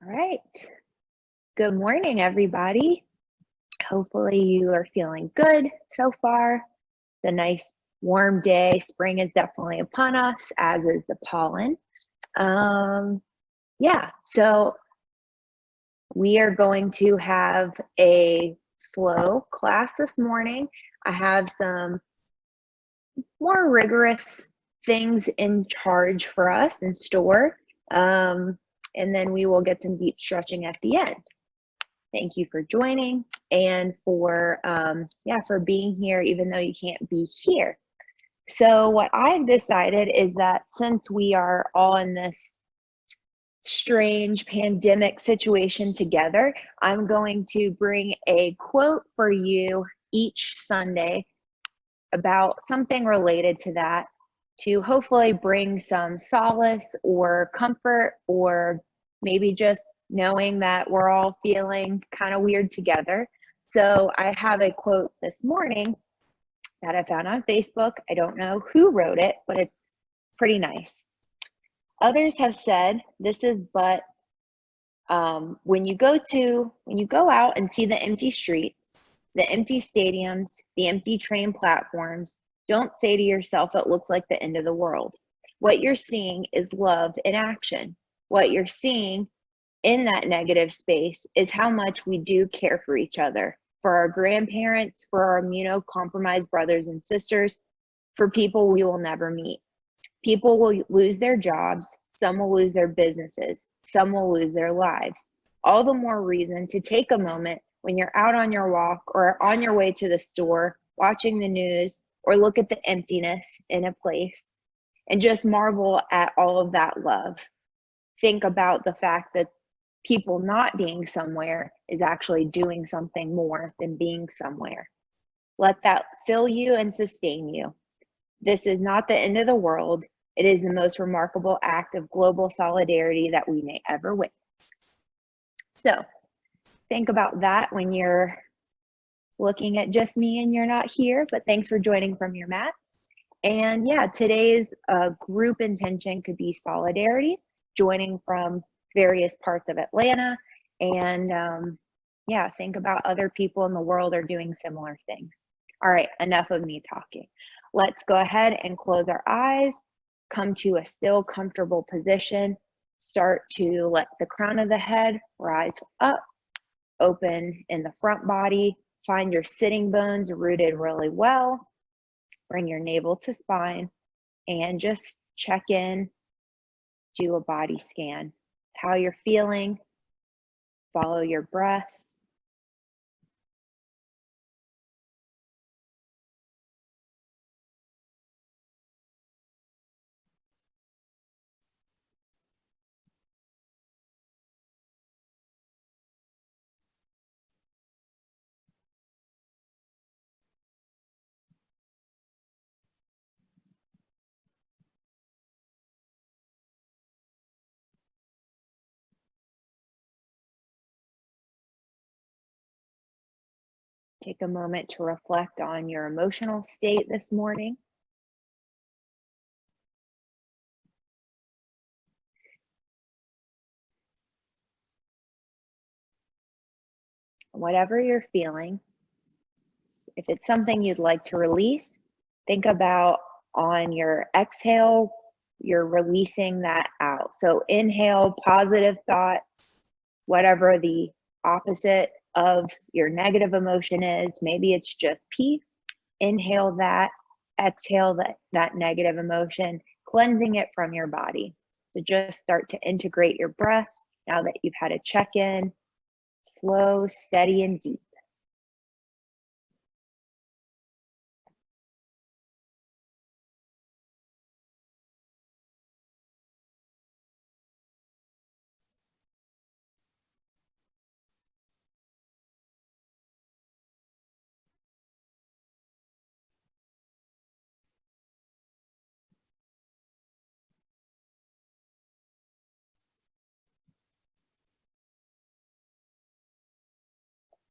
All right. Good morning, everybody. Hopefully, you are feeling good so far. The nice warm day. Spring is definitely upon us, as is the pollen. Um, yeah, so we are going to have a flow class this morning. I have some more rigorous things in charge for us in store. Um, and then we will get some deep stretching at the end. Thank you for joining and for for being here even though you can't be here. So what I've decided is that since we are all in this strange pandemic situation together, I'm going to bring a quote for you each Sunday about something related to that to hopefully bring some solace or comfort, or maybe just knowing that we're all feeling kind of weird together. So I have a quote this morning that I found on Facebook. I don't know who wrote it, but it's pretty nice. Others have said this is but when you go out and see the empty streets, the empty stadiums, the empty train platforms, don't say to yourself it looks like the end of the world. What you're seeing is love in action. What you're seeing in that negative space is how much we do care for each other, for our grandparents, for our immunocompromised brothers and sisters, for people we will never meet. People will lose their jobs, some will lose their businesses, some will lose their lives. All the more reason to take a moment when you're out on your walk or on your way to the store, watching the news, or look at the emptiness in a place and just marvel at all of that love. Think about the fact that people not being somewhere is actually doing something more than being somewhere. Let that fill you and sustain you. This is not the end of the world. It is the most remarkable act of global solidarity that we may ever witness. So think about that when you're looking at just me and you're not here, but thanks for joining from your mats. And yeah, today's group intention could be solidarity, joining from various parts of Atlanta. And yeah, think about other people in the world are doing similar things. All right, enough of me talking. Let's go ahead and close our eyes, come to a still comfortable position, start to let the crown of the head rise up, open in the front body, find your sitting bones rooted really well, bring your navel to spine, and just check in, do a body scan. How you're feeling, follow your breath. Take a moment to reflect on your emotional state this morning. Whatever you're feeling, if it's something you'd like to release, think about on your exhale, you're releasing that out. So inhale positive thoughts, whatever the opposite of your negative emotion is. Maybe it's just peace. Inhale that, exhale that negative emotion, cleansing it from your body. So just start to integrate your breath now that you've had a check-in, slow, steady, and deep.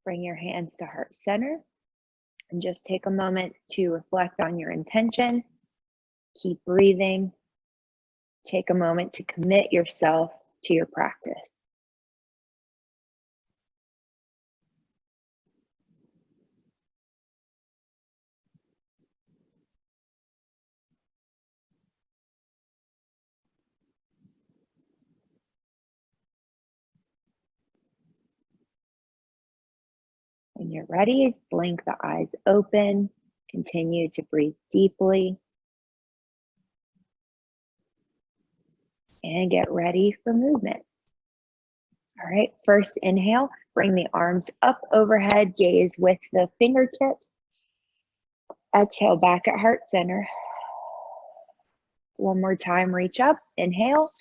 Bring your hands to heart center and just take a moment to reflect on your intention. Keep breathing. Take a moment to commit yourself to your practice. When you're ready, blink the eyes open. Continue to breathe deeply. And get ready for movement. All right, first inhale, bring the arms up overhead, gaze with the fingertips. Exhale, back at heart center. One more time, reach up, inhale.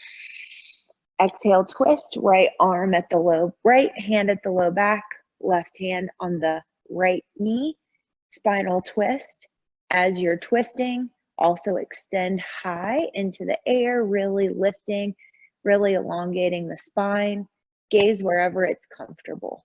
Exhale, twist, right arm at the low, right hand at the low back, left hand on the right knee, spinal twist. As you're twisting, also extend high into the air, really lifting, really elongating the spine. Gaze wherever it's comfortable.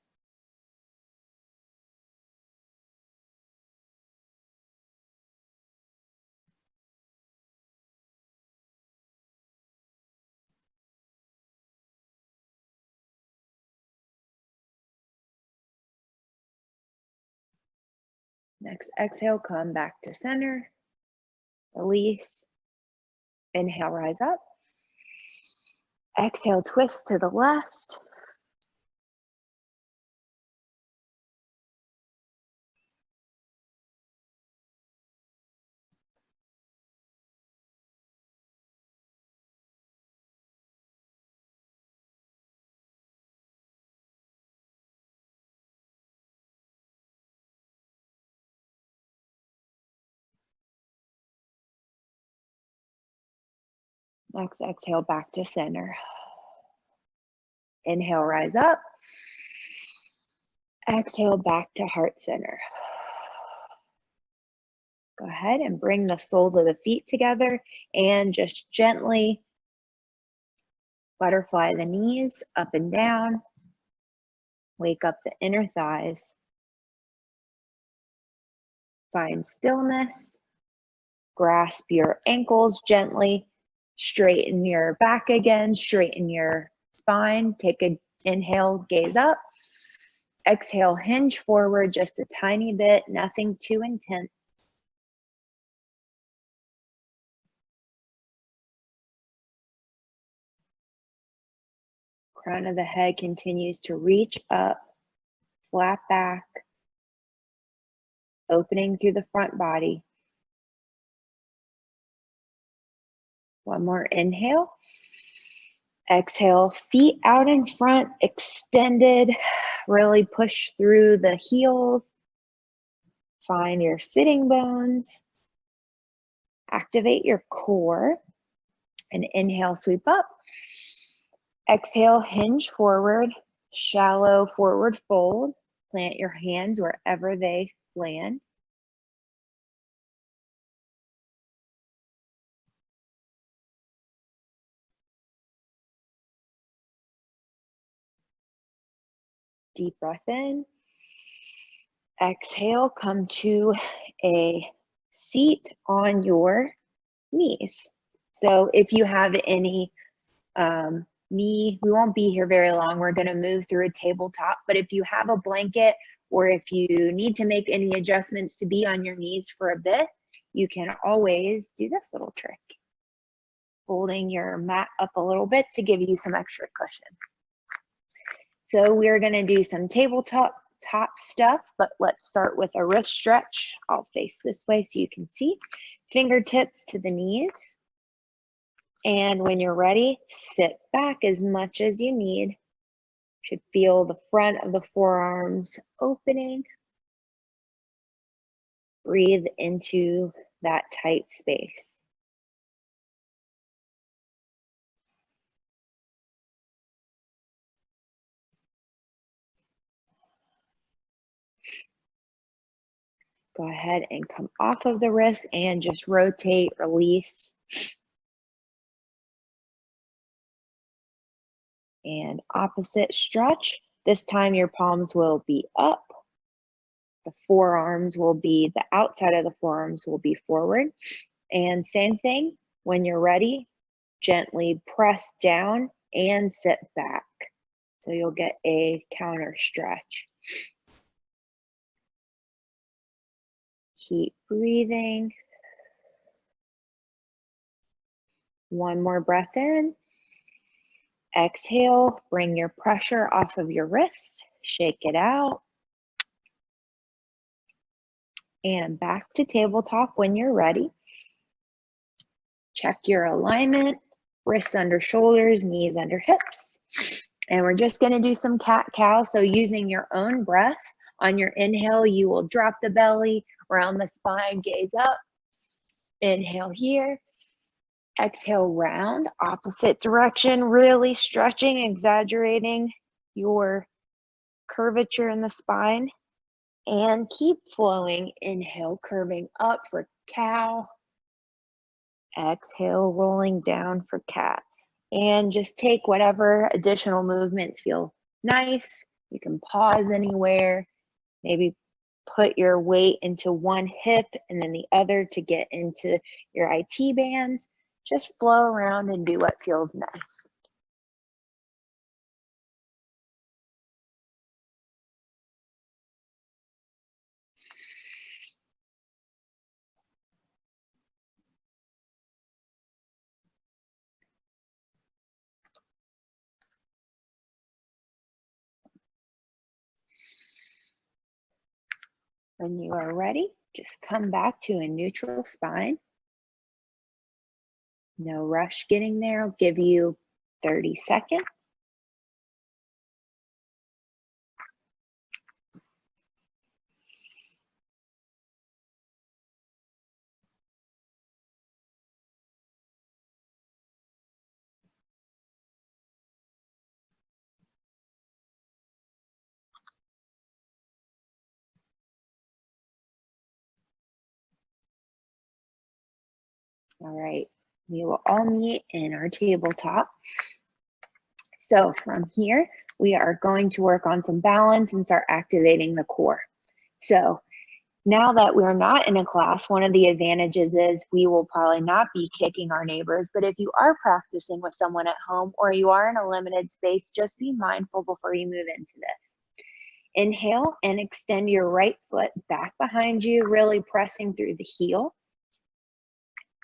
Next exhale, come back to center. Release. Inhale, rise up. Exhale, twist to the left. Next exhale, back to center. Inhale, rise up. Exhale, back to heart center. Go ahead and bring the soles of the feet together and just gently butterfly the knees up and down. Wake up the inner thighs. Find stillness. Grasp your ankles gently. Straighten your back again. Straighten your spine. Take an inhale, gaze up. Exhale, hinge forward just a tiny bit, nothing too intense. Crown of the head continues to reach up, flat back, opening through the front body. One more inhale. Exhale, feet out in front, extended. Really push through the heels. Find your sitting bones. Activate your core. And inhale, sweep up. Exhale, hinge forward, shallow forward fold. Plant your hands wherever they land. Deep breath in. Exhale, come to a seat on your knees. So if you have any we won't be here very long. We're going to move through a tabletop, but if you have a blanket or if you need to make any adjustments to be on your knees for a bit, you can always do this little trick. Holding your mat up a little bit to give you some extra cushion. So we're going to do some tabletop stuff, but let's start with a wrist stretch. I'll face this way so you can see. Fingertips to the knees. And when you're ready, sit back as much as you need. You should feel the front of the forearms opening. Breathe into that tight space. Go ahead and come off of the wrist and just rotate, release. And opposite stretch. This time your palms will be up. The forearms will be, the outside of the forearms will be forward. And same thing, when you're ready, gently press down and sit back. So you'll get a counter stretch. Keep breathing. One more breath in. Exhale, bring your pressure off of your wrist, shake it out. and back to tabletop when you're ready. Check your alignment, wrists under shoulders, knees under hips. And we're just gonna do some cat-cow. So using your own breath, on your inhale, you will drop the belly, round the spine, gaze up. Inhale here. Exhale, round, opposite direction, really stretching, exaggerating your curvature in the spine. And keep flowing. Inhale, curving up for cow. Exhale, rolling down for cat. And just take whatever additional movements feel nice. You can pause anywhere. Maybe put your weight into one hip and then the other to get into your IT bands. Just flow around and do what feels nice. When you are ready, just come back to a neutral spine. No rush getting there. I'll give you 30 seconds. All right, we will all meet in our tabletop. So from here, we are going to work on some balance and start activating the core. So now that we're not in a class, one of the advantages is we will probably not be kicking our neighbors, but if you are practicing with someone at home or you are in a limited space, just be mindful before you move into this. Inhale and extend your right foot back behind you, really pressing through the heel.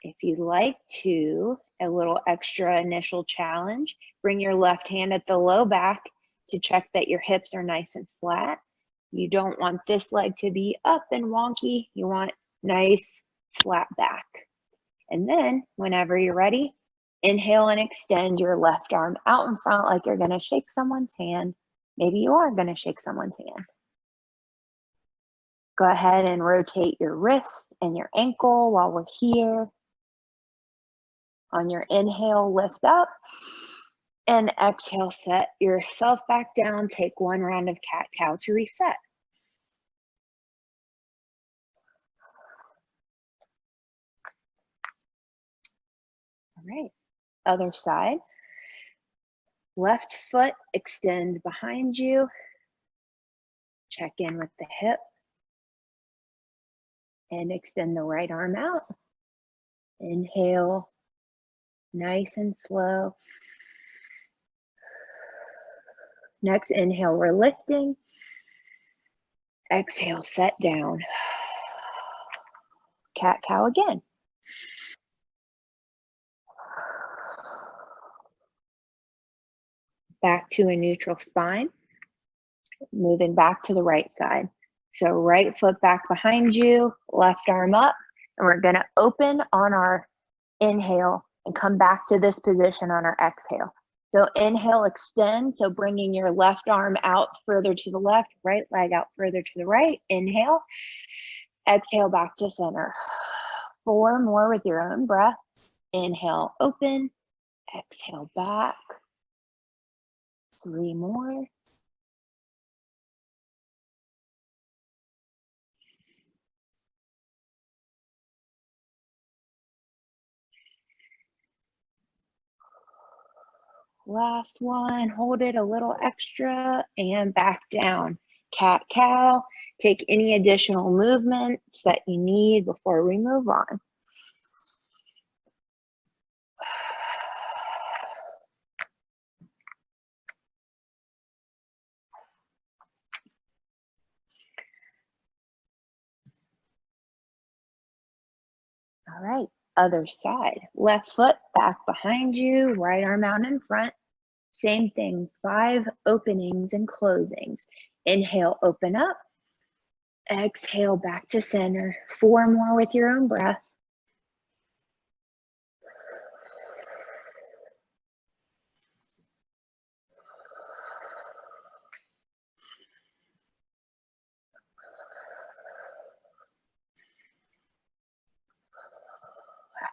If you'd like to, a little extra initial challenge, bring your left hand at the low back to check that your hips are nice and flat. You don't want this leg to be up and wonky. You want nice flat back. And then whenever you're ready, inhale and extend your left arm out in front like you're gonna shake someone's hand. Maybe you are gonna shake someone's hand. Go ahead and rotate your wrist and your ankle while we're here. On your inhale, lift up, and exhale, set yourself back down. Take one round of cat-cow to reset. All right, other side. Left foot extends behind you. Check in with the hip. And extend the right arm out. Inhale, nice and slow. Next inhale, we're lifting. Exhale, set down. Cat-cow again. Back to a neutral spine. Moving back to the right side. So right foot back behind you, left arm up, and we're gonna open on our inhale and come back to this position on our exhale. So inhale, extend, so bringing your left arm out further to the left, right leg out further to the right. Inhale, exhale back to center. 4 more with your own breath. Inhale, open, exhale back. 3 more. Last one, hold it a little extra and back down. Cat-cow, take any additional movements that you need before we move on. All right, other side. Left foot back behind you, right arm out in front. Same thing, 5 openings and closings. Inhale, open up. Exhale back to center. 4 more with your own breath.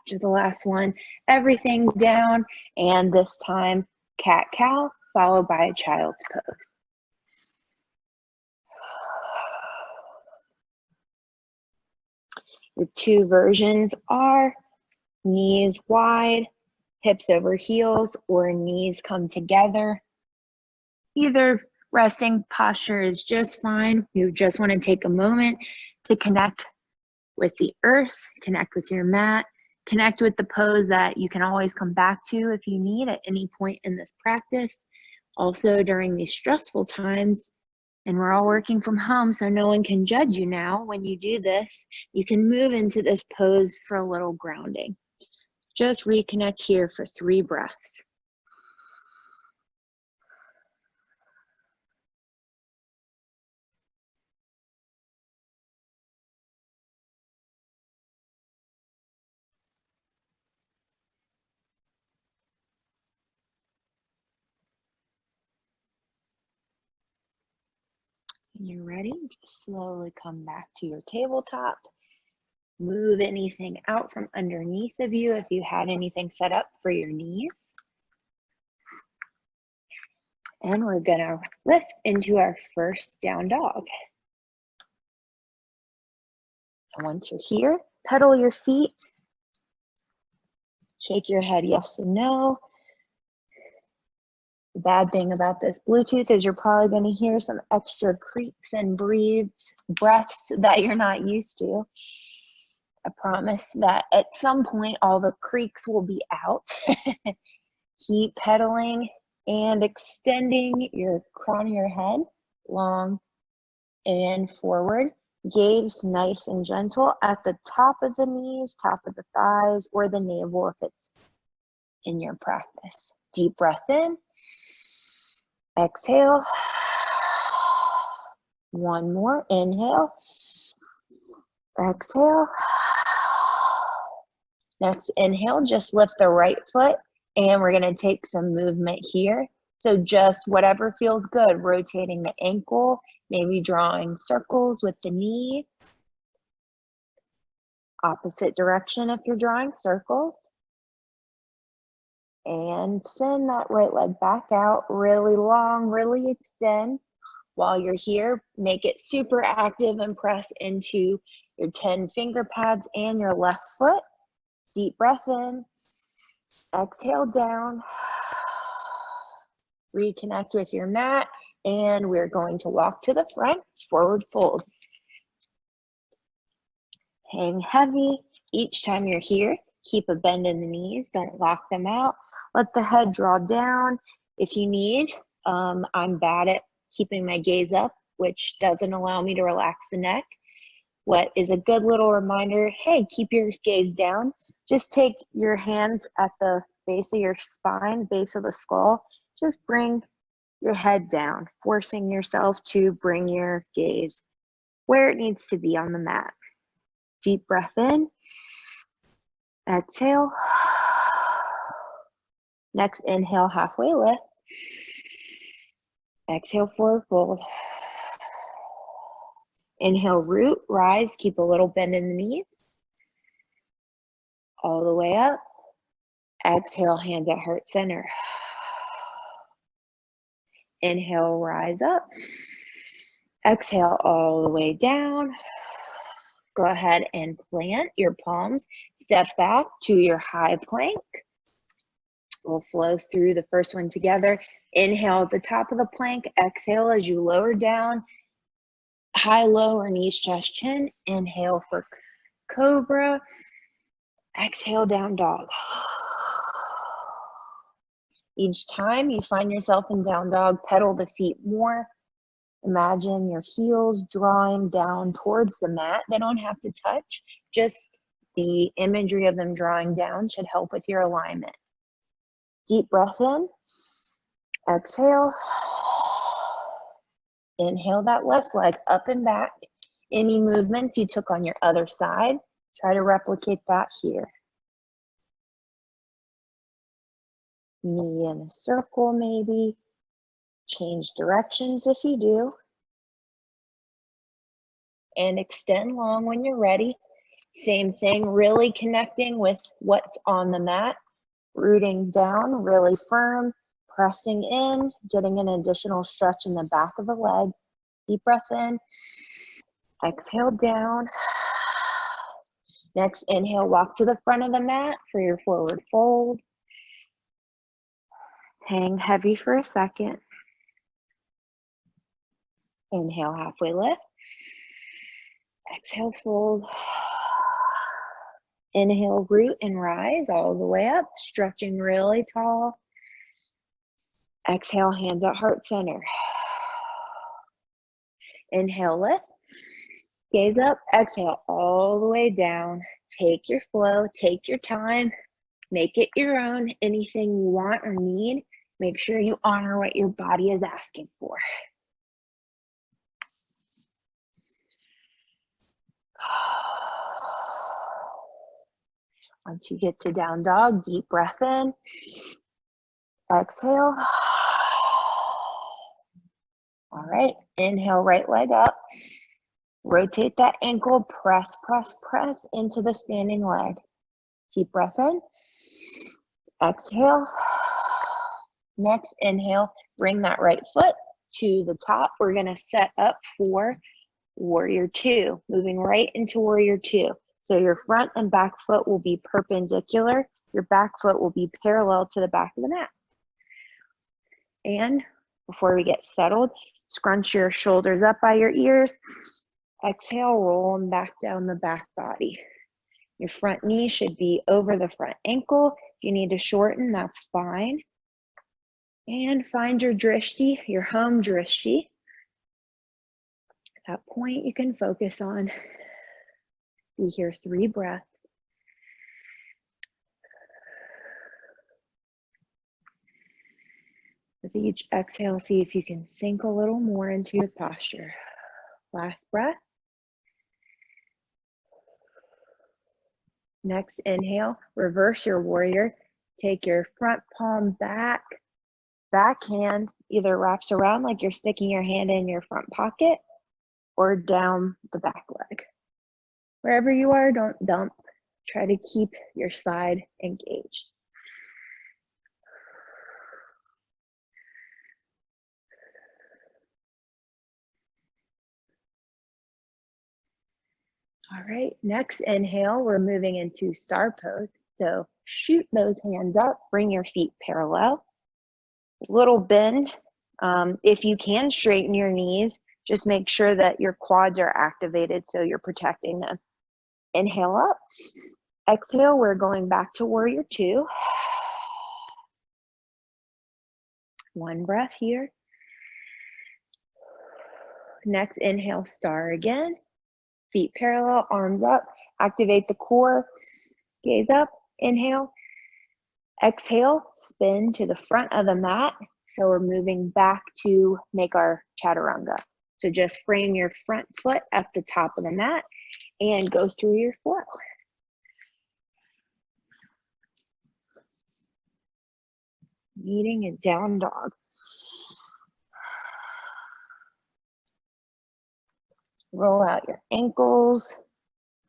After the last one, everything down, and this time cat-cow followed by a child's pose. Your 2 versions are knees wide, hips over heels, or knees come together. Either resting posture is just fine. You just want to take a moment to connect with the earth, connect with your mat, connect with the pose that you can always come back to if you need at any point in this practice. Also, during these stressful times, and we're all working from home, so no one can judge you now. When you do this, you can move into this pose for a little grounding. Just reconnect here for 3 breaths. When you're ready, just slowly come back to your tabletop. Move anything out from underneath of you if you had anything set up for your knees. And we're gonna lift into our first down dog. And once you're here, pedal your feet. Shake your head yes and no. The bad thing about this Bluetooth is you're probably going to hear some extra creaks and breaths that you're not used to. I promise that at some point all the creaks will be out. Keep pedaling and extending your crown of your head long and forward. Gaze nice and gentle at the top of the knees, top of the thighs, or the navel if it's in your practice. Deep breath in. Exhale. 1 more. Inhale. Exhale. Next inhale, just lift the right foot, and we're going to take some movement here. So just whatever feels good, rotating the ankle, maybe drawing circles with the knee. Opposite direction if you're drawing circles. And send that right leg back out, really long, really extend. While you're here, make it super active and press into your 10 finger pads and your left foot. Deep breath in, exhale down, reconnect with your mat, and we're going to walk to the front, forward fold. Hang heavy. Each time you're here, keep a bend in the knees, don't lock them out. Let the head draw down if you need. I'm bad at keeping my gaze up, which doesn't allow me to relax the neck. What is a good little reminder, hey, keep your gaze down. Just take your hands at the base of your spine, base of the skull. Just bring your head down, forcing yourself to bring your gaze where it needs to be on the mat. Deep breath in. Exhale. Next inhale, halfway lift. Exhale, forward fold. Inhale, root, rise, keep a little bend in the knees. All the way up. Exhale, hands at heart center. Inhale, rise up. Exhale, all the way down. Go ahead and plant your palms. Step back to your high plank. We'll flow through the first one together. Inhale at the top of the plank. Exhale as you lower down. High, low, or knees, chest, chin. Inhale for cobra. Exhale, down dog. Each time you find yourself in down dog, pedal the feet more. Imagine your heels drawing down towards the mat. They don't have to touch. Just the imagery of them drawing down should help with your alignment. Deep breath in. Exhale. Inhale that left leg up and back. Any movements you took on your other side, try to replicate that here. Knee in a circle maybe. Change directions if you do. And extend long when you're ready. Same thing, really connecting with what's on the mat. Rooting down, really firm, pressing in, getting an additional stretch in the back of the leg. Deep breath in. Exhale down. Next, inhale, walk to the front of the mat for your forward fold. Hang heavy for a second. Inhale, halfway lift. Exhale, fold. Inhale, root and rise all the way up, stretching really tall. Exhale, hands at heart center. Inhale, lift. Gaze up, exhale all the way down. Take your flow, take your time, make it your own. Anything you want or need, make sure you honor what your body is asking for. Once you get to down dog, deep breath in. Exhale. All right, inhale, right leg up. Rotate that ankle, press, press, press into the standing leg. Deep breath in. Exhale. Next, inhale, bring that right foot to the top. We're gonna set up for Warrior Two, moving right into Warrior Two. So your front and back foot will be perpendicular. Your back foot will be parallel to the back of the mat. And before we get settled, scrunch your shoulders up by your ears. Exhale, roll them back down the back body. Your front knee should be over the front ankle. If you need to shorten, that's fine. And find your drishti, your home drishti. That point you can focus on. Be here 3 breaths. With each exhale, see if you can sink a little more into your posture. Last breath. Next inhale, reverse your warrior. Take your front palm back. Back hand either wraps around like you're sticking your hand in your front pocket or down the back leg. Wherever you are, don't dump. Try to keep your side engaged. All right, next inhale, we're moving into star pose. So shoot those hands up, bring your feet parallel. Little bend. If you can straighten your knees, just make sure that your quads are activated so you're protecting them. Inhale up. Exhale, we're going back to Warrior Two. 1 breath here. Next inhale, star again. Feet parallel, arms up. Activate the core. Gaze up. Inhale. Exhale, spin to the front of the mat. So we're moving back to make our chaturanga. So just frame your front foot at the top of the mat and go through your flow. Meeting in down dog. Roll out your ankles,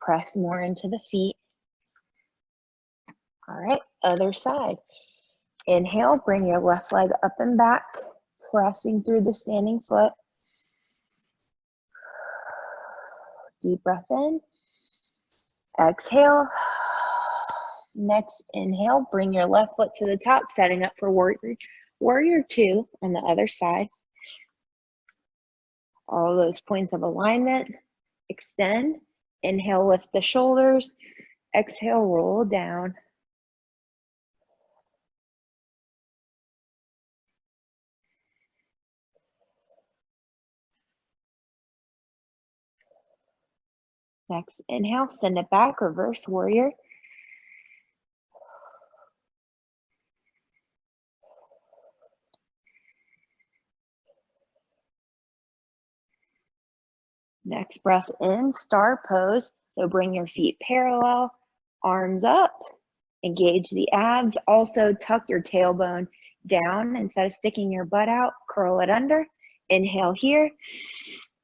press more into the feet. All right, other side. Inhale, bring your left leg up and back, pressing through the standing foot. Deep breath in. Exhale. Next inhale, bring your left foot to the top, setting up for Warrior Two on the other side. All those points of alignment. Extend. Inhale, lift the shoulders. Exhale, roll down. Next inhale, send it back, reverse warrior. Next breath in, star pose. So bring your feet parallel, arms up, engage the abs. Also tuck your tailbone down. Instead of sticking your butt out, curl it under. Inhale here.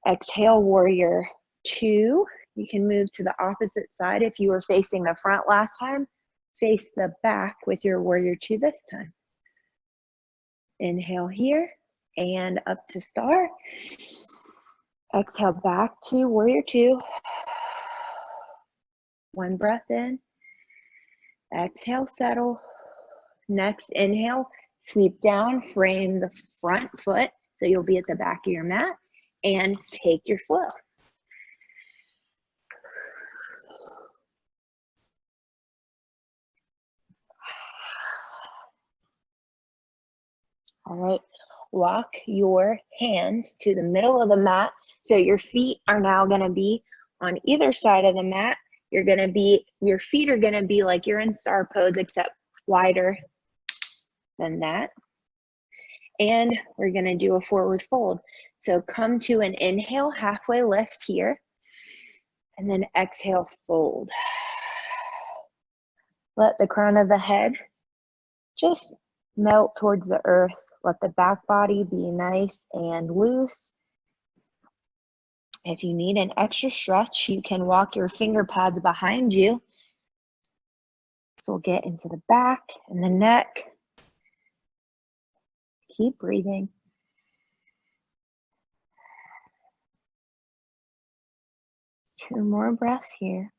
Exhale, warrior two. You can move to the opposite side. If you were facing the front last time, face the back with your warrior two this time. Inhale here and up to star. Exhale back to warrior two. One breath in. Exhale, settle. Next inhale, sweep down, frame the front foot so you'll be at the back of your mat, and take your flow. All right, walk your hands to the middle of the mat. So your feet are now gonna be on either side of the mat. Your feet are gonna be like you're in star pose, except wider than that. And we're gonna do a forward fold. So come to an inhale, halfway lift here, and then exhale, fold. Let the crown of the head just melt towards the earth. Let the back body be nice and loose. If you need an extra stretch, you can walk your finger pads behind you. So we'll get into the back and the neck. Keep breathing. Two more breaths here.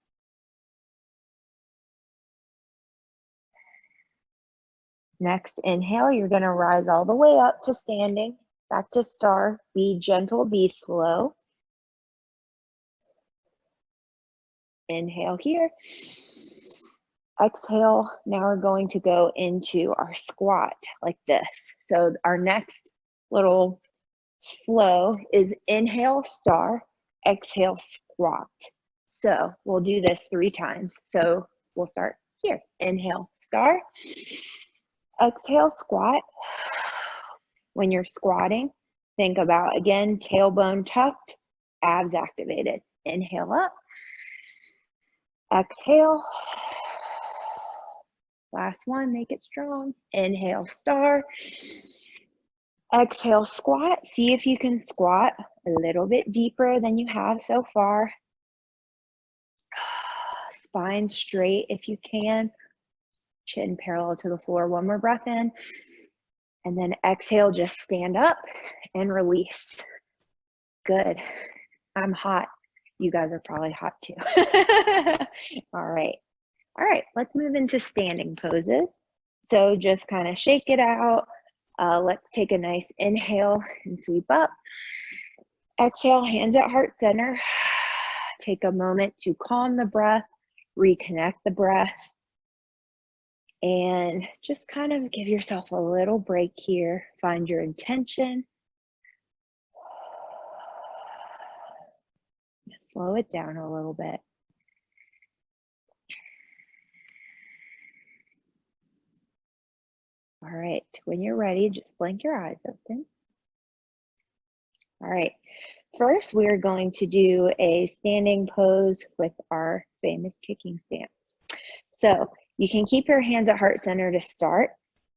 Next inhale, you're going to rise all the way up to standing, back to star. Be gentle, be slow. Inhale here. Exhale. Now we're going to go into our squat like this. So our next little flow is inhale, star, exhale, squat. So we'll do this 3 times. So we'll start here. Inhale, star. Exhale, squat. When you're squatting, think about, again, tailbone tucked, abs activated. Inhale up. Exhale. Last one, make it strong. Inhale, star. Exhale, squat. See if you can squat a little bit deeper than you have so far. Spine straight if you can. Chin parallel to the floor. One more breath in. And then exhale, just stand up and release. Good. I'm hot. You guys are probably hot too. All right. All right, let's move into standing poses. So just kind of shake it out. Let's take a nice inhale and sweep up. Exhale, hands at heart center. Take a moment to calm the breath, reconnect the breath, and just kind of give yourself a little break here. Find your intention. Slow it down a little bit. All right, when you're ready, just blink your eyes open. All right, first we are going to do a standing pose with our famous kicking stance. So you can keep your hands at heart center to start,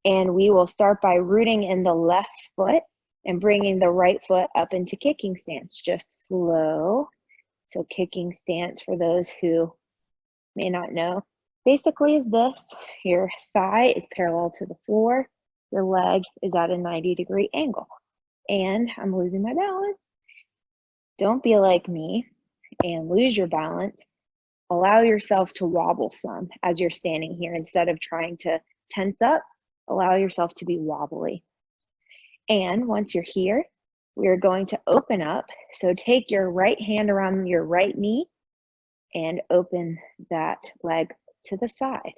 and we will start by rooting in the left foot and bringing the right foot up into kicking stance, just slow. So kicking stance, for those who may not know, basically is this. Your thigh is parallel to the floor. Your leg is at a 90-degree angle. And I'm losing my balance. Don't be like me and lose your balance. Allow yourself to wobble some as you're standing here. Instead of trying to tense up, allow yourself to be wobbly. And once you're here, we're going to open up. So take your right hand around your right knee and open that leg to the side.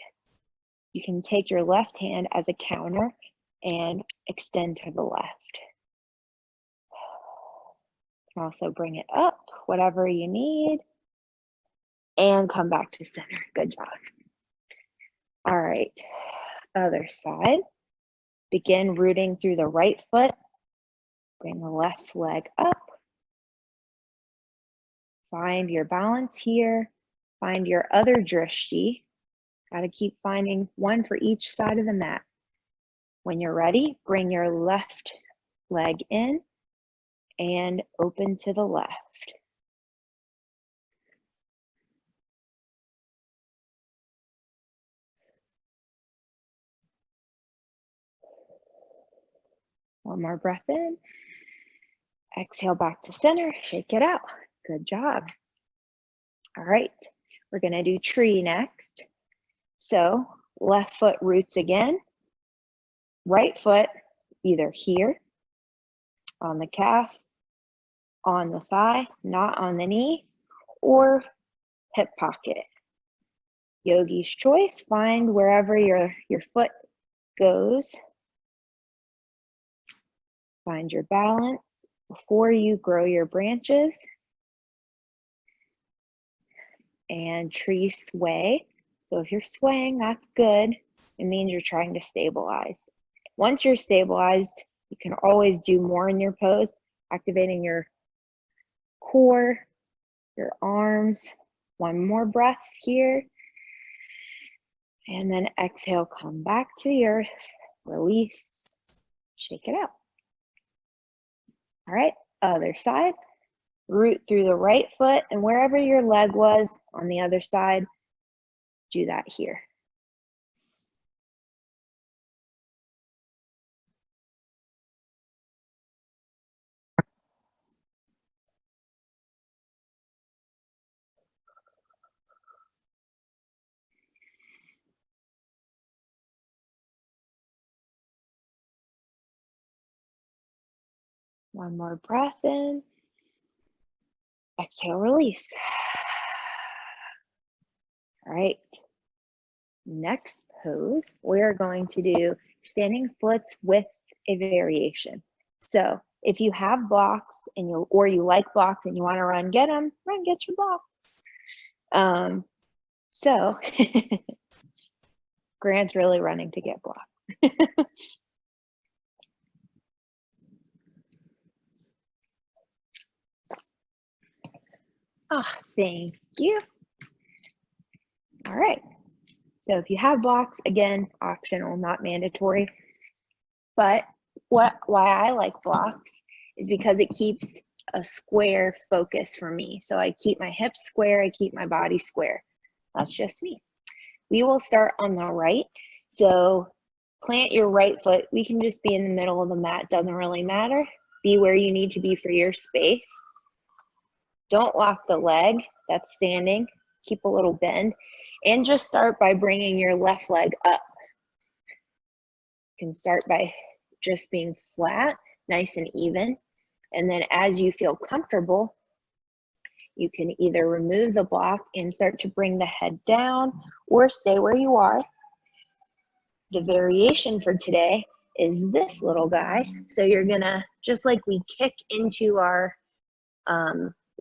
You can take your left hand as a counter and extend to the left. You can also bring it up, whatever you need, and come back to center. Good job. All right, other side. Begin rooting through the right foot. Bring the left leg up. Find your balance here. Find your other drishti. Got to keep finding one for each side of the mat. When you're ready, bring your left leg in and open to the left. One more breath in. Exhale back to center, shake it out. Good job. All right, we're gonna do tree next. So left foot roots again, right foot either here, on the calf, on the thigh, not on the knee, or hip pocket. Yogi's choice, find wherever your foot goes. Find your balance before you grow your branches. And tree sway. So if you're swaying, that's good. It means you're trying to stabilize. Once you're stabilized, you can always do more in your pose, activating your core, your arms. One more breath here. And then exhale, come back to the earth, release, shake it out. All right, other side. Root through the right foot, and wherever your leg was on the other side, do that here. One more breath in. Exhale, release. All right. Next pose, we're going to do standing splits with a variation. So if you have blocks and you like blocks and you want to run get them, run get your blocks. So Grant's really running to get blocks. Oh, thank you. All right. So if you have blocks, again, optional, not mandatory. But why I like blocks is because it keeps a square focus for me. So I keep my hips square, I keep my body square. That's just me. We will start on the right. So plant your right foot. We can just be in the middle of the mat, doesn't really matter. Be where you need to be for your space. Don't lock the leg that's standing. Keep a little bend. And just start by bringing your left leg up. You can start by just being flat, nice and even. And then as you feel comfortable, you can either remove the block and start to bring the head down or stay where you are. The variation for today is this little guy. So you're gonna, just like we kick into our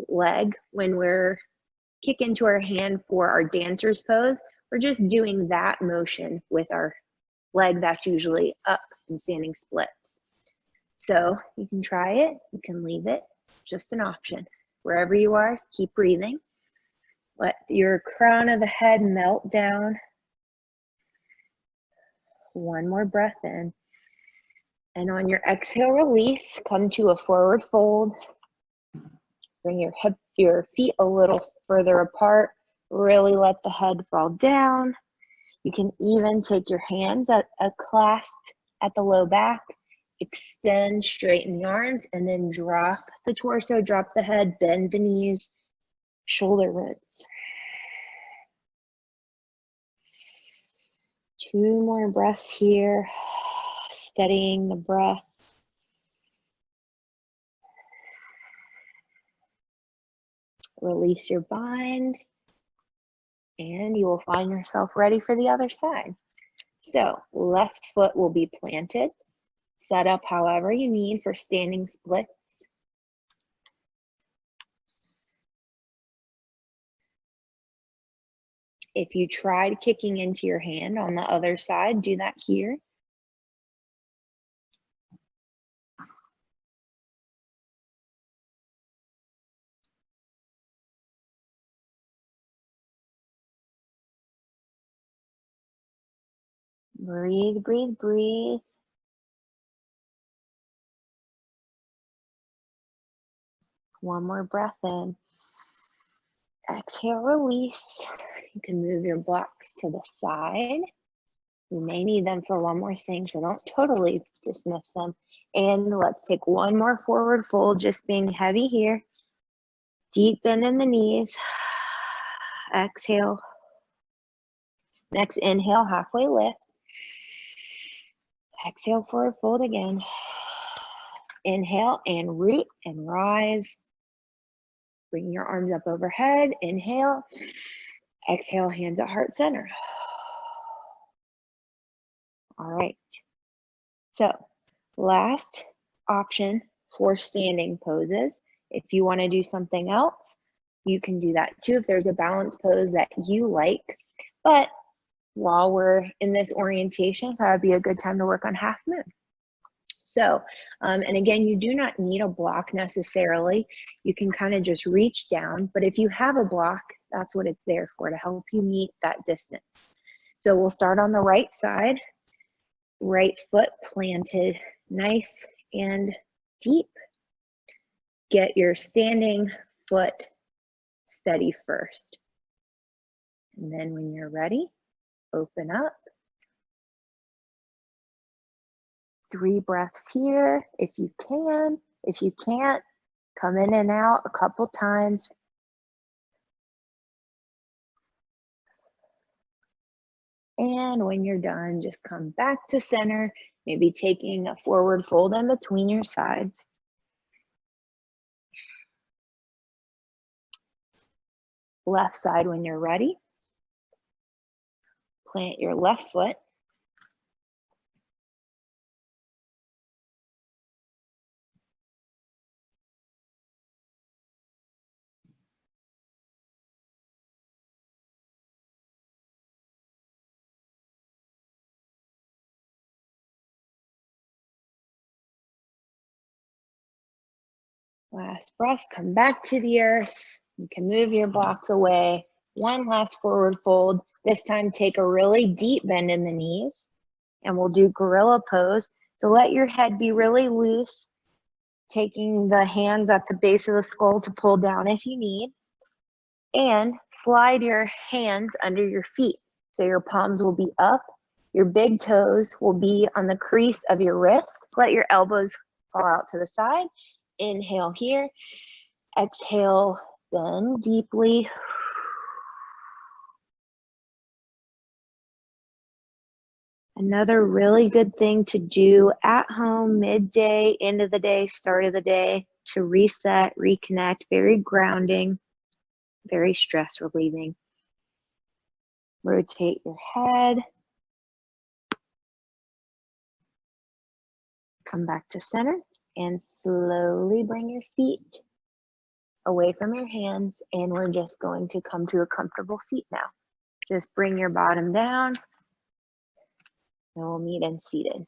leg when we're kick into our hand for our dancer's pose, we're just doing that motion with our leg that's usually up in standing splits. So you can try it, you can leave it, just an option. Wherever you are, keep breathing. Let your crown of the head melt down. One more breath in. And on your exhale, release, come to a forward fold. Bring your feet a little further apart. Really let the head fall down. You can even take your hands at a clasp at the low back. Extend, straighten the arms, and then drop the torso, drop the head, bend the knees, shoulder rinse. 2 more breaths here, steadying the breath. Release your bind, and you will find yourself ready for the other side. So left foot will be planted. Set up however you need for standing splits. If you tried kicking into your hand on the other side, do that here. Breathe, breathe, breathe. One more breath in. Exhale, release. You can move your blocks to the side. You may need them for one more thing, so don't totally dismiss them. And let's take one more forward fold, just being heavy here. Deep bend in the knees. Exhale. Next inhale, halfway lift. Exhale, forward fold again. Inhale and root and rise. Bring your arms up overhead. Inhale. Exhale, hands at heart center. All right. So, last option for standing poses. If you want to do something else, you can do that too if there's a balance pose that you like. But while we're in this orientation, that would be a good time to work on half moon. So, and again, you do not need a block necessarily. You can kind of just reach down, but if you have a block, that's what it's there for, to help you meet that distance. So we'll start on the right side, right foot planted nice and deep. Get your standing foot steady first. And then when you're ready, open up. 3 breaths here if you can. If you can't, come in and out a couple times. And when you're done, just come back to center, maybe taking a forward fold in between your sides. Left side when you're ready. Plant your left foot. Last breath, come back to the earth. You can move your blocks away. One last forward fold. This time take a really deep bend in the knees, and we'll do gorilla pose. So let your head be really loose, taking the hands at the base of the skull to pull down if you need, and slide your hands under your feet. So your palms will be up, your big toes will be on the crease of your wrist. Let your elbows fall out to the side. Inhale here, exhale, bend deeply. Another really good thing to do at home, midday, end of the day, start of the day, to reset, reconnect, very grounding, very stress relieving. Rotate your head. Come back to center and slowly bring your feet away from your hands, and we're just going to come to a comfortable seat now. Just bring your bottom down, and we'll meet in seated.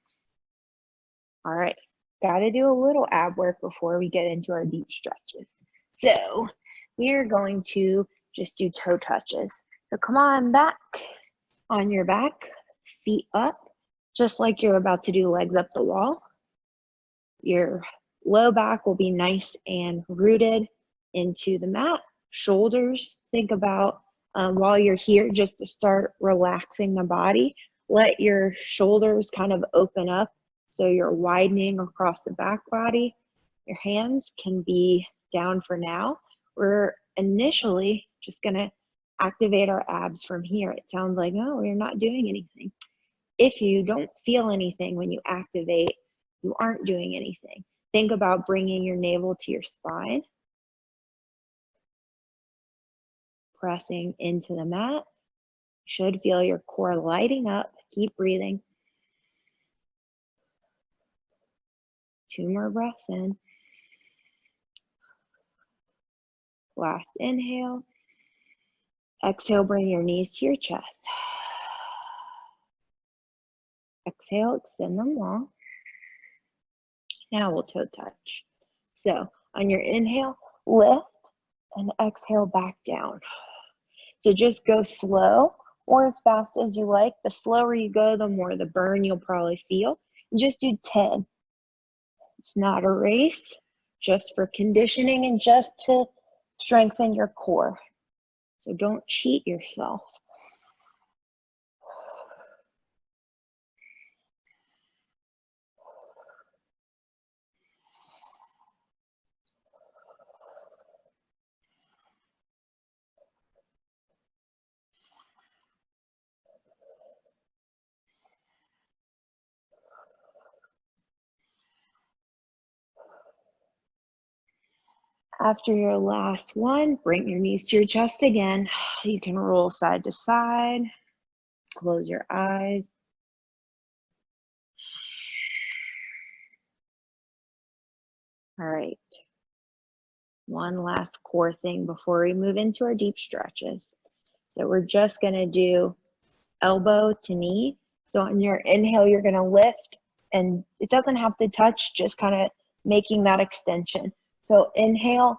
All right, gotta do a little ab work before we get into our deep stretches. So we are going to just do toe touches. So come on back, on your back, feet up, just like you're about to do legs up the wall. Your low back will be nice and rooted into the mat. Shoulders, think about while you're here, just to start relaxing the body. Let your shoulders kind of open up so you're widening across the back body. Your hands can be down for now. We're initially just gonna activate our abs from here. It sounds like, oh, you're not doing anything. If you don't feel anything when you activate, you aren't doing anything. Think about bringing your navel to your spine, pressing into the mat. You should feel your core lighting up. Keep breathing. 2 more breaths in. Last inhale. Exhale, bring your knees to your chest. Exhale, extend them long. Now we'll toe touch. So on your inhale, lift, and exhale back down. So just go slow or as fast as you like. The slower you go, the more the burn you'll probably feel. And just do 10. It's not a race, just for conditioning and just to strengthen your core. So don't cheat yourself. After your last one, bring your knees to your chest again. You can roll side to side. Close your eyes. All right. One last core thing before we move into our deep stretches. So we're just going to do elbow to knee. So on your inhale, you're going to lift, and it doesn't have to touch, just kind of making that extension. So inhale,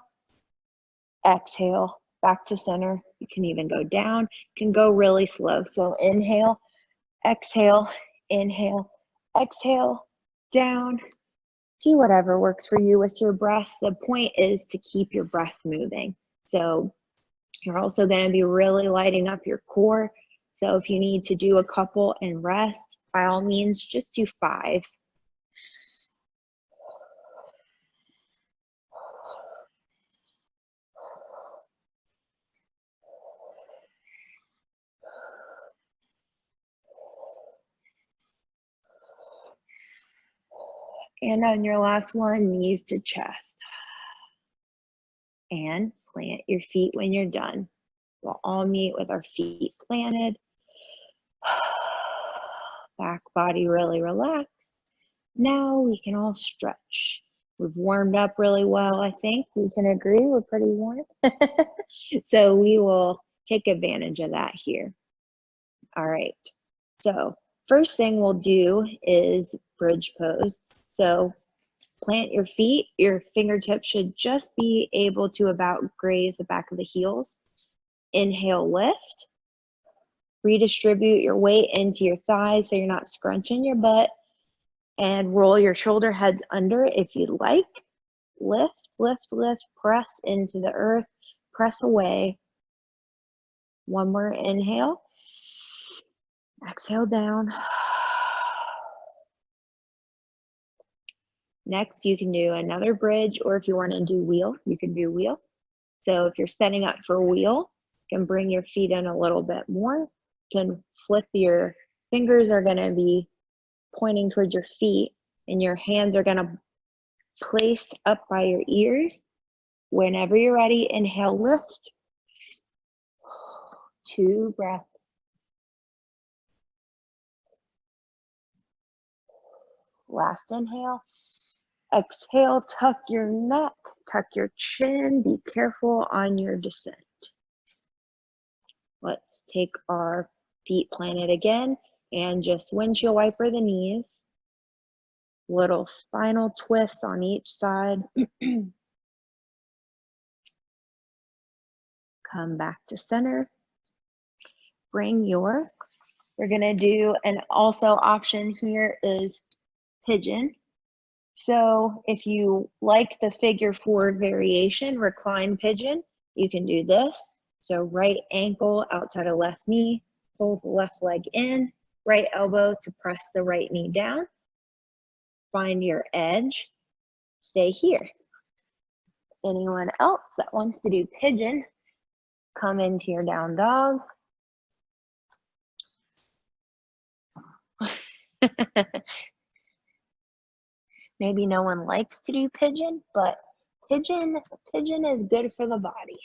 exhale, back to center. You can even go down, you can go really slow. So inhale, exhale, down. Do whatever works for you with your breath. The point is to keep your breath moving. So you're also going to be really lighting up your core. So if you need to do a couple and rest, by all means, just do 5. And on your last one, knees to chest. And plant your feet when you're done. We'll all meet with our feet planted. Back body really relaxed. Now we can all stretch. We've warmed up really well, I think. We can agree we're pretty warm. So we will take advantage of that here. All right. So first thing we'll do is bridge pose. So plant your feet. Your fingertips should just be able to about graze the back of the heels. Inhale, lift. Redistribute your weight into your thighs so you're not scrunching your butt. And roll your shoulder heads under if you'd like. Lift, lift, lift. Press into the earth. Press away. One more inhale. Exhale down. Next, you can do another bridge, or if you want to do wheel, you can do wheel. So if you're setting up for wheel, you can bring your feet in a little bit more. You can flip, your fingers are going to be pointing towards your feet, and your hands are going to place up by your ears. Whenever you're ready, inhale, lift. 2 breaths. Last inhale. Exhale, tuck your neck, tuck your chin. Be careful on your descent. Let's take our feet planted again and just windshield wiper the knees. Little spinal twists on each side. Come back to center. We're gonna do, and also option here is pigeon. So if you like the figure 4 variation, recline pigeon, you can do this. So right ankle outside of left knee, pull the left leg in, right elbow to press the right knee down. Find your edge, stay here. Anyone else that wants to do pigeon, come into your down dog. Maybe no one likes to do pigeon, but pigeon is good for the body,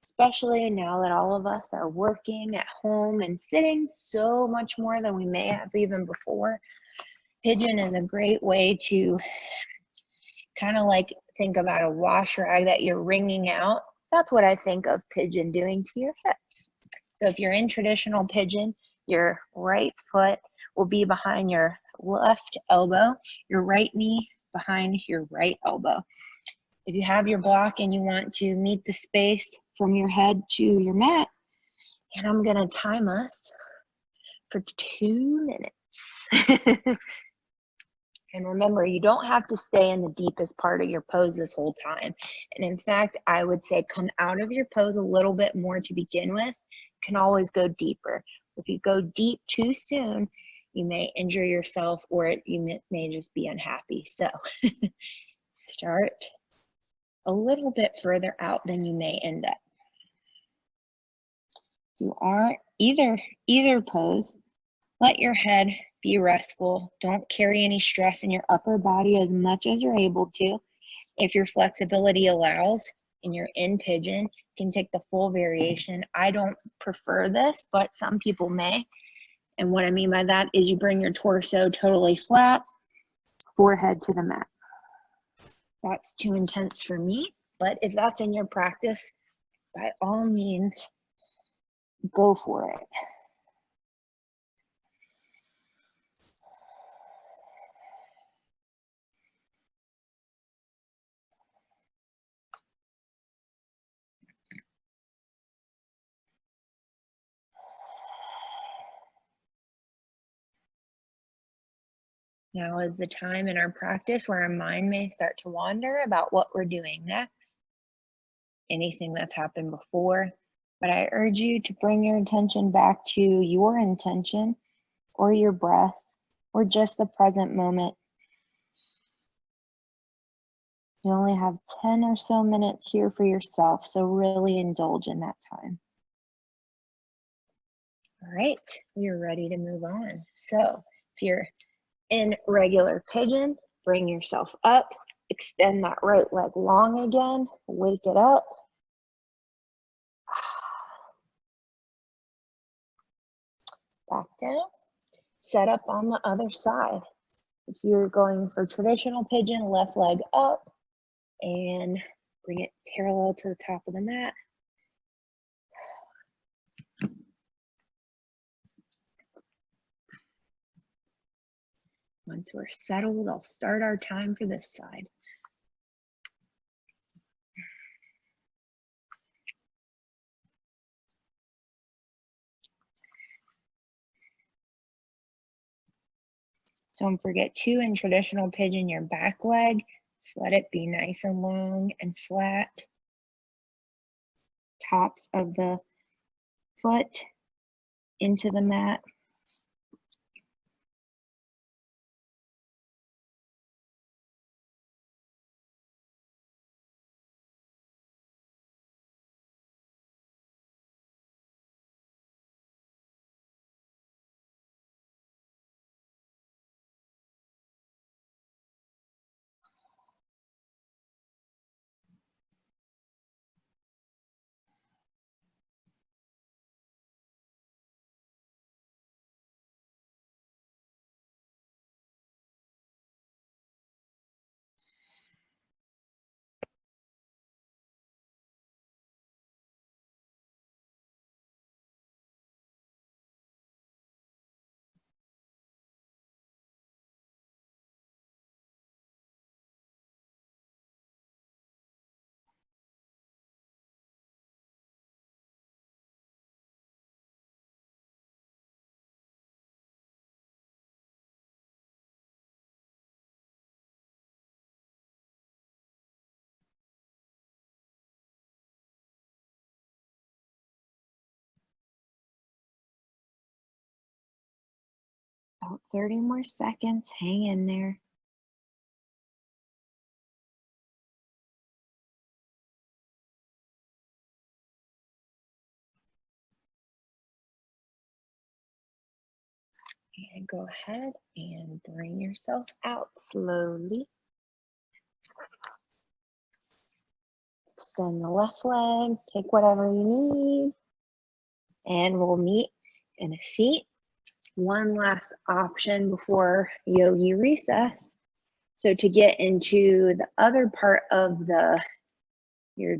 especially now that all of us are working at home and sitting so much more than we may have even before. Pigeon is a great way to kind of like think about a wash rag that you're wringing out. That's what I think of pigeon doing to your hips. So if you're in traditional pigeon, your right foot will be behind your left elbow, your right knee behind your right elbow. If you have your block and you want to meet the space from your head to your mat, And I'm gonna time us for 2 minutes. And remember, you don't have to stay in the deepest part of your pose this whole time. And in fact, I would say come out of your pose a little bit more to begin with. You can always go deeper. If you go deep too soon, you may injure yourself, or you may just be unhappy. So start a little bit further out than you may end up. If you aren't either pose, let your head be restful. Don't carry any stress in your upper body as much as you're able to. If your flexibility allows and you're in pigeon, you can take the full variation. I don't prefer this, but some people may. And what I mean by that is you bring your torso totally flat, forehead to the mat. That's too intense for me, but if that's in your practice, by all means, go for it. Now is the time in our practice where our mind may start to wander about what we're doing next, anything that's happened before. But I urge you to bring your attention back to your intention or your breath or just the present moment. You only have 10 or so minutes here for yourself, so really indulge in that time. All right, we're ready to move on. So if you're in regular pigeon, bring yourself up, extend that right leg long again, wake it up. Back down, set up on the other side. If you're going for traditional pigeon, left leg up and bring it parallel to the top of the mat. Once we're settled, I'll start our time for this side. Don't forget too, in traditional pigeon, your back leg, just let it be nice and long and flat. Tops of the foot into the mat. About 30 more seconds, hang in there. And go ahead and bring yourself out slowly. Extend the left leg, take whatever you need, and we'll meet in a seat. One last option before yogi recess. So to get into the other part of your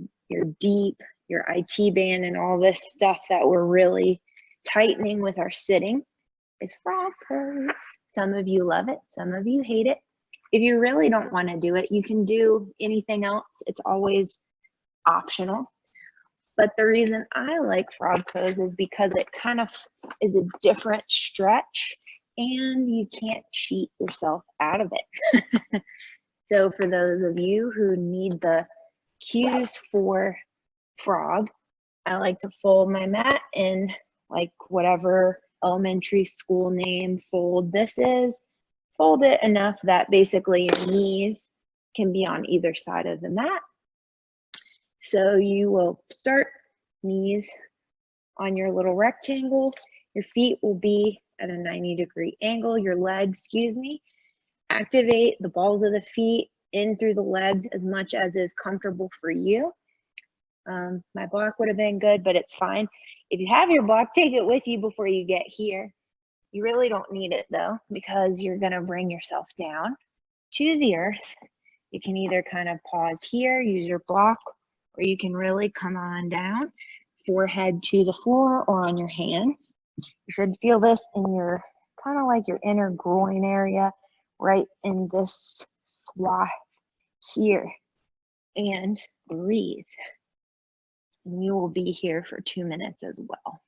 deep, your IT band and all this stuff that we're really tightening with our sitting is frog pose. Some of you love it, some of you hate it. If you really don't want to do it, you can do anything else. It's always optional. But the reason I like frog pose is because it kind of is a different stretch and you can't cheat yourself out of it. So for those of you who need the cues for frog, I like to fold my mat in like whatever elementary school name fold this is. Fold it enough that basically your knees can be on either side of the mat. So you will start knees on your little rectangle. Your feet will be at a 90-degree angle. Your legs, excuse me. Activate the balls of the feet in through the legs as much as is comfortable for you. My block would have been good, but it's fine. If you have your block, take it with you before you get here. You really don't need it though, because you're gonna bring yourself down to the earth. You can either kind of pause here, use your block, or you can really come on down, forehead to the floor or on your hands. You should feel this in your, kind of like your inner groin area, right in this swath here. And breathe. And you will be here for 2 minutes as well.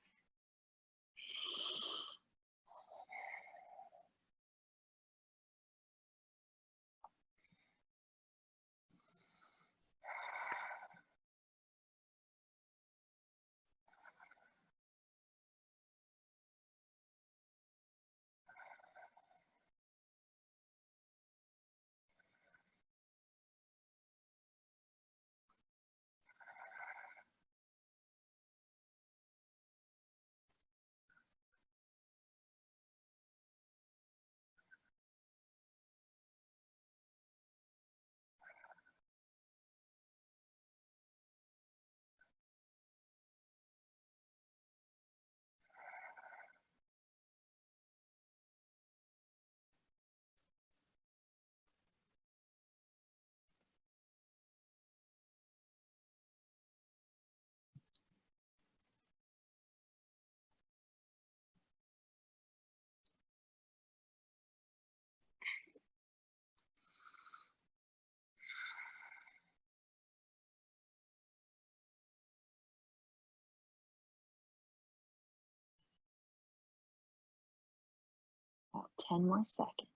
About 10 more seconds.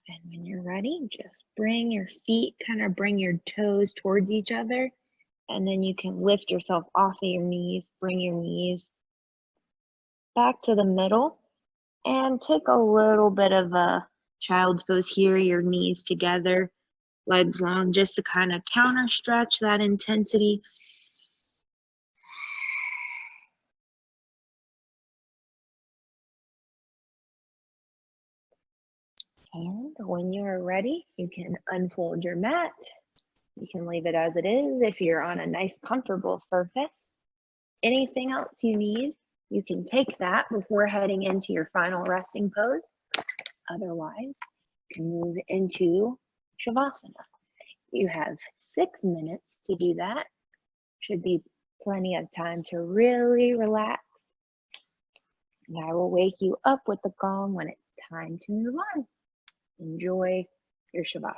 And when you're ready, just bring your feet, kind of bring your toes towards each other. And then you can lift yourself off of your knees, bring your knees back to the middle, and take a little bit of a child's pose here, your knees together, legs long, just to kind of counter stretch that intensity. And when you are ready, you can unfold your mat. You can leave it as it is if you're on a nice, comfortable surface. Anything else you need, you can take that before heading into your final resting pose. Otherwise, you can move into Shavasana. You have 6 minutes to do that. Should be plenty of time to really relax. And I will wake you up with the gong when it's time to move on. Enjoy your Shavasana.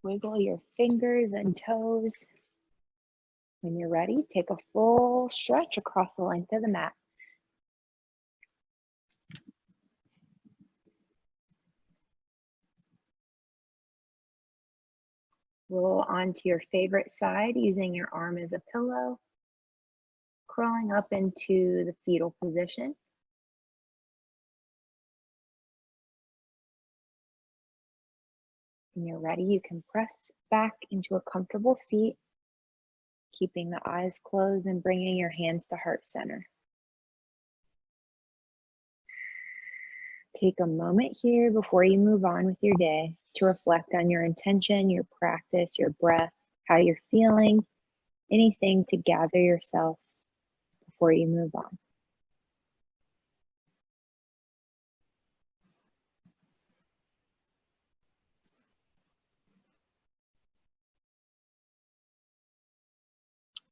Wiggle your fingers and toes. When you're ready, take a full stretch across the length of the mat. Roll onto your favorite side using your arm as a pillow, crawling up into the fetal position. When you're ready, you can press back into a comfortable seat, keeping the eyes closed and bringing your hands to heart center. Take a moment here before you move on with your day to reflect on your intention, your practice, your breath, how you're feeling, anything to gather yourself before you move on.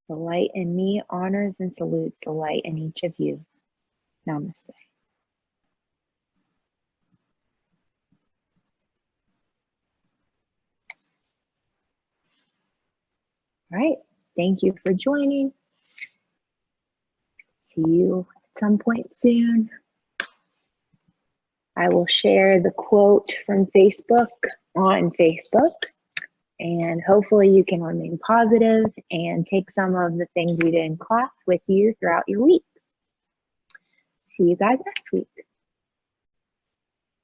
The light in me honors and salutes the light in each of you. Namaste. All right, thank you for joining. See you at some point soon. I will share the quote from Facebook on Facebook, and hopefully you can remain positive and take some of the things we did in class with you throughout your week. See you guys next week.